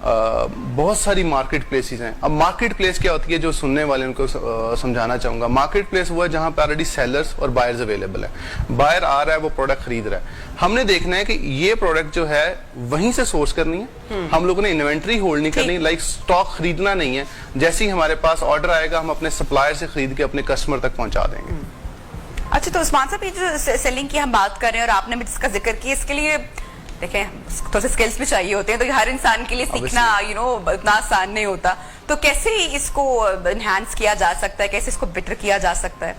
بہت ساری market places ہیں. اب مارکیٹ پلیس کیا ہوتی ہے, جو سننے والے ان کو سمجھانا چاہوں گا. مارکیٹ پلیس وہ ہے جہاں پہ آلریڈی سیلرز اور بائرز اویلیبل ہیں. بائر آ رہا ہے, وہ پروڈکٹ خرید رہا ہے. ہم نے دیکھنا ہے کہ یہ پروڈکٹ جو ہے وہیں سے سورس کرنی ہے. ہم لوگوں نے انوینٹری ہولڈ نہیں کرنی, لائک اسٹاک خریدنا نہیں ہے. جیسے ہی ہمارے پاس آرڈر آئے گا, ہم اپنے سپلائر سے خرید کے اپنے کسٹمر تک پہنچا دیں گے. اچھا, تو عثمان صاحب, یہ جو سیلنگ کی ہم بات کر رہے ہیں اور آپ نے بھی اس کا ذکر کیا, اس کے لیے دیکھیں تھوڑے سے اسکلس بھی چاہیے ہوتے ہیں, تو ہر انسان کے لیے سیکھنا اتنا آسان نہیں ہوتا. تو کیسے اس کو انہانس کیا جا سکتا ہے, کیسے اس کو بیٹر کیا جا سکتا ہے؟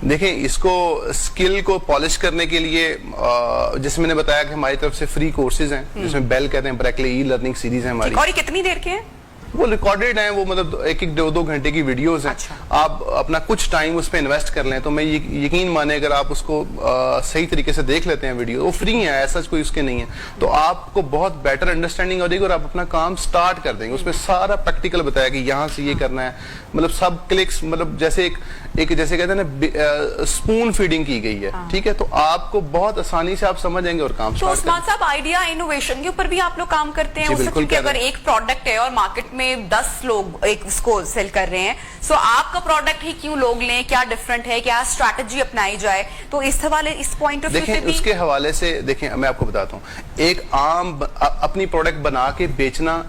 دیکھیں, اس کو اسکل کو پالش کرنے کے لیے جیسے میں نے بتایا کہ ہماری طرف سے فری کورسز ہیں, جس میں بیل کہتے ہیں, بریکلی ای لرننگ سیریز ہے ہماری. اور یہ کتنی دیر کے ہیں؟ وہ ریکارڈیڈ ہیں, وہ مطلب 1-2 گھنٹے کی ویڈیوز ہیں. آپ اپنا کچھ ٹائم اس پہ انویسٹ کر لیں تو میں یقین مانے اگر آپ اس کو صحیح طریقے سے دیکھ لیتے ہیں ویڈیو, وہ فری ہیں, ایسا کوئی اس کے نہیں ہے, تو آپ کو بہت بیٹر انڈرسٹینڈنگ ہو جائے گی اور آپ اپنا کام سٹارٹ کر دیں گے. اس میں سارا پریکٹیکل بتایا کہ یہاں سے یہ کرنا ہے, مطلب سب کلکس, مطلب جیسے ایک جیسے کہتے ہیں نا اسپون فیڈنگ کی گئی ہے. ٹھیک ہے, تو آپ کو بہت آسانی سے آپ سمجھ جائیں گے اور کام تو عثمان صاحب, آئیڈیا انوویشن کے اوپر بھی آپ لوگ کام کرتے ہیں؟ کیونکہ اگر ایک پروڈکٹ ہے اور مارکیٹ میں 10 لوگ ایک اس کو سیل کر رہے ہیں, سو آپ کا پروڈکٹ ہی کیوں لوگ لیں, کیا ڈیفرنٹ ہے, کیا اسٹریٹجی اپنائی جائے؟ تو اس حوالے, اس پوائنٹ آف ویو سے دیکھیں, اس کے حوالے سے دیکھیں, میں آپ کو بتاتا ہوں, ایک عام اپنی پروڈکٹ بنا کے بیچنا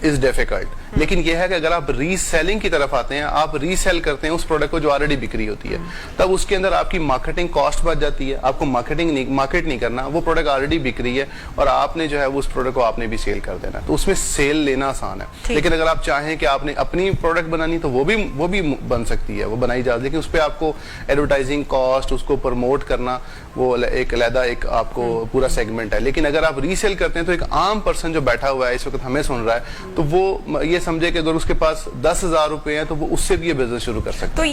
از ڈیفیکلٹ, لیکن یہ ہے کہ اگر آپ ری سیلنگ کی طرف آتے ہیں, آپ ری سیل کرتے ہیں اس پروڈکٹ کو جو آلریڈی بکری ہوتی ہے, تب اس کے اندر آپ کی مارکیٹنگ کاسٹ بچ جاتی ہے. آپ کو مارکیٹ نہیں کرنا, وہ پروڈکٹ آلریڈی بک رہی ہے اور آپ نے جو ہے اس پروڈکٹ کو آپ نے بھی سیل کر دینا, تو اس میں سیل لینا آسان ہے. لیکن اگر آپ چاہیں کہ آپ نے اپنی پروڈکٹ بنانی, تو وہ بھی بن سکتی ہے, وہ بنائی جاتی ہے, لیکن اس پہ آپ کو ایڈورٹائزنگ کاسٹ, اس کو پروموٹ کرنا, وہ ایک علیحدہ ایک آپ کو پورا سیگمنٹ ہے. لیکن اگر آپ ری سیل کرتے ہیں تو ایک عام پرسن جو بیٹھا ہوا ہے اس وقت ہمیں سن رہا ہے, تو وہ یہ سمجھے کہ اگر اس کے پاس 10,000 روپے ہیں تو وہ اس سے بھی یہ بزنس شروع کر سکتے ہیں. تو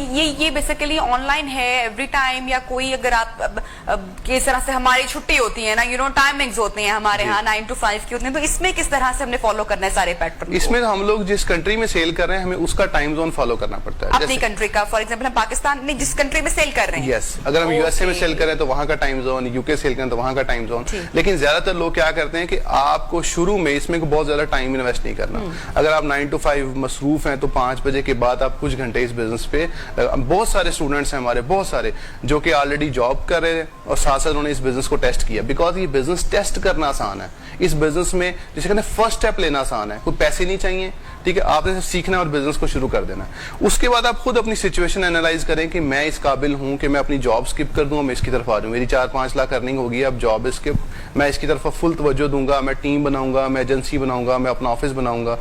یہ بیسیکلی آن لائن ہے ایوری ٹائم, یا کوئی اگر آپ کس طرح سے, ہماری چھٹی ہوتی ہے نا, ٹائمنگز ہوتے ہیں ہمارے ہاں 9 to 5 کی ہوتے ہیں, تو اس میں کس طرح سے ہم نے فالو کرنا ہے سارے پیٹرن؟ اس میں ہم لوگ جس کنٹری میں سیل کر رہے ہیں, ہمیں اس کا ٹائم زون فالو کرنا پڑتا ہے. اپنی کنٹری کا, فار ایگزامپل ہم پاکستان میں جس کنٹری میں سیل کر رہے ہیں, یس, اگر ہم USA میں سیل کریں تو وہاں کا ٹائم زون, UK سیل کریں تو وہاں کا ٹائم زون. لیکن زیادہ تر لوگ کیا کرتے ہیں کہ آپ کو شروع میں اس میں بہت زیادہ ٹائم انویسٹ نہیں کرنا. اگر آپ 9 to 5 مصروف ہیں تو 5 بجے کے بعد آپ کچھ گھنٹے اس بزنس پہ, بہت سارے اسٹوڈنٹس ہیں ہمارے, بہت سارے جو کہ آلریڈی جاب کر رہے ہیں اور ساتھ ساتھ انہوں نے اس بزنس کو ٹیسٹ کیا, بیکاز یہ بزنس ٹیسٹ کرنا آسان ہے. اس بزنس میں جسے کہتے ہیں فرسٹ اسٹیپ لینا آسان ہے, کوئی پیسے نہیں چاہیے. ٹھیک ہے, آپ نے سیکھنا ہے اور بزنس کو شروع کر دینا ہے. اس کے بعد آپ خود اپنی سچویشن انالائز کریں کہ میں اس قابل ہوں کہ میں اپنی جاب سکپ کر دوں, میں اس کی طرف آ جاؤں, میری 4-5 لاکھ ارننگ ہوگی, اب جاب سکپ, میں اس کی طرف فل توجہ دوں گا, میں ٹیم بناؤں گا, میں ایجنسی بناؤں گا, میں اپنا آفس بناؤں گا,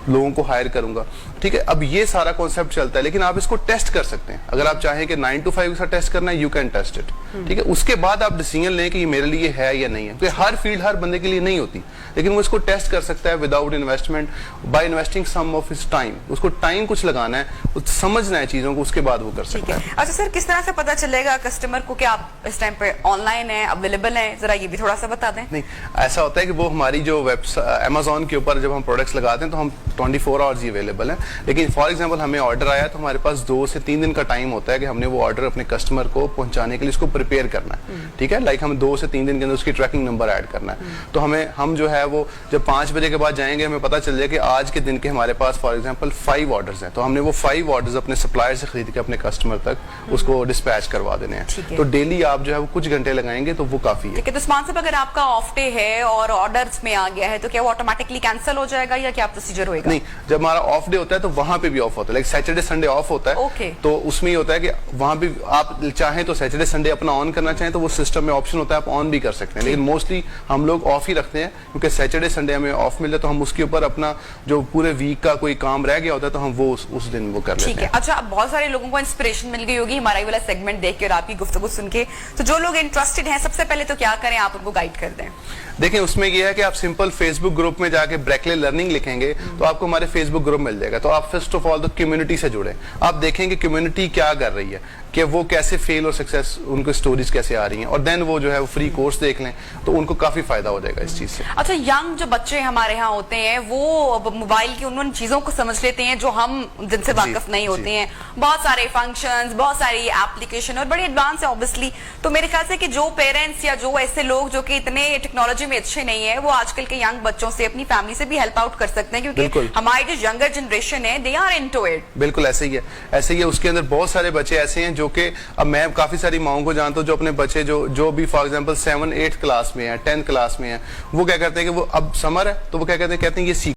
لوگوں کو ہائر کروں گا. ٹھیک ہے, اب یہ سارا کانسیپٹ چلتا ہے, لیکن آپ اس کو ٹیسٹ کر سکتے ہیں. اگر آپ چاہیں کہ 9 to 5 کا ٹیسٹ کرنا ہے, یو کین ٹیسٹ اٹ. ٹھیک ہے, اس کے بعد آپ ڈیسیژن لیں کہ یہ میرے لیے ہے یا نہیں ہے, کیونکہ ہر فیلڈ ہر بندے کے لیے نہیں ہوتی, لیکن وہ اس کو ٹیسٹ کر سکتا ہے without investment, by investing some of his time. اس کو ٹائم کچھ لگانا ہے, سمجھنا ہے چیزوں کو, اس کے بعد وہ کر سکتا ہے. اچھا سر, کس طرح سے پتا چلے گا کسٹمر کو کہ آپ اس ٹائم پہ آن لائن ہیں, اویلیبل ہیں, ذرا یہ بھی تھوڑا سا بتا دیں. نہیں, ایسا ہوتا ہے کہ وہ ہماری جو Amazon کے اوپر جب ہم پروڈکٹس لگاتے ہیں تو ہم 24 آورز ہی اویلیبل ہیں, لیکن فار ایگزامپل ہمیں آرڈر آیا تو ہمارے پاس 2 سے 3 دن کا ٹائم ہوتا ہے کہ ہم نے وہ آرڈر اپنے کسٹمر کو پہنچانے کے لیے اس کو پریپیئر کرنا ہے. ٹھیک ہے, لائک ہم 2 سے 3 دن کے اندر اس کی ٹریکنگ نمبر ایڈ کرنا ہے. تو ہم جو ہے وہ جب 5 بجے کے بعد جائیں گے, ہمیں پتا چل جائے کہ آج کے دن کے ہمارے پاس فار ایگزامپل 5 آرڈرز ہیں, تو ہم نے وہ 5 آرڈرز اپنے سپلائر سے خرید کے اپنے کسٹمر تک اس کو ڈسپیچ کروا دینے ہیں. تو ڈیلی آپ جو ہے وہ کچھ گھنٹے لگائیں گے تو وہ کافی ہے. تو عثمان صاحب, اگر آپ کا آف ڈے ہے اور آرڈرز میں آ گیا ہے تو کیا وہ آٹومیٹکلی کینسل ہو جائے گا یا کیا پروسیجر ہوئے گا؟ نہیں, جب ہمارا آف ڈے ہوتا ہے تو وہاں پہ بھی آف ہوتا ہے, لائک سیٹرڈے سنڈے آف ہوتا ہے, تو اس میں یہ ہوتا ہے کہ وہاں بھی آپ چاہیں تو سیٹرڈے سنڈے اپنا آن کرنا چاہیں تو وہ سسٹم میں آپشن ہوتا ہے, آپ آن بھی کر سکتے ہیں, لیکن موسٹلی ہم لوگ آف ہی رکھتے ہیں کیونکہ سیٹرڈے سنڈے ہمیں آف ملتا ہے, تو ہم اس کے اوپر اپنا جو پورے ویک کا کوئی کام رہ گیا ہوتا ہے تو ہم وہ اس دن وہ کر لیتے ہیں. اچھا, بہت سارے لوگوں کو انسپریشن مل گئی ہوگی ہمارا یہ والا سیگمنٹ دیکھ کے اور آپ کی گفتگو سن کے, تو جو لوگ انٹرسٹڈ ہیں سب سے پہلے تو کیا کریں, آپ ان کو گائیڈ کر دیں. دیکھیں, اس میں یہ ہے کہ آپ سمپل فیس بک گروپ میں جا کے بریکلی لرننگ لکھیں گے تو آپ کو ہمارے فیس بک گروپ مل جائے گا. تو آپ فرسٹ آف آل تو کمیونٹی سے جڑیں, آپ دیکھیں کہ کمیونٹی کیا کر رہی ہے. کہ وہ کیسے فیل اور سکسیس ان کو اسٹوریز کیسے آ رہی ہیں, اور دین وہ جو ہے وہ فری کورس دیکھ لیں تو ان کو کافی فائدہ ہو جائے گا اس چیز سے. اچھا, ینگ جو بچے ہمارے ہاں ہوتے ہیں وہ موبائل کی ان چیزوں کو سمجھ لیتے ہیں جو ہم جن سے واقف نہیں ہوتے ہیں, بہت سارے فنکشنز, بہت ساری ایپلیکیشن اور بڑی ایڈوانس ہے اوبیسلی. تو میرے خیال سے کہ جو پیرنٹس یا جو ایسے لوگ جو کہ اتنے ٹیکنالوجی میں اچھے نہیں ہیں, وہ آج کل کے ینگ بچوں سے اپنی فیملی سے بھی ہیلپ آؤٹ کر سکتے ہیں, کیونکہ ہماری جو ینگر جنریشن ہے دے آر انٹو اٹ. بالکل ایسے ہی ہے, ایسے ہی ہے. اس کے اندر بہت سارے بچے ایسے ہیں جو کہ اب میں کافی ساری ماؤں کو جانتا ہوں جو اپنے بچے جو بھی فار ایگزامپل 7-8 کلاس میں ہیں, 10 کلاس میں ہیں, وہ کیا کرتے ہیں کہ وہ اب سمر ہے تو وہ کیا کہتے ہیں یہ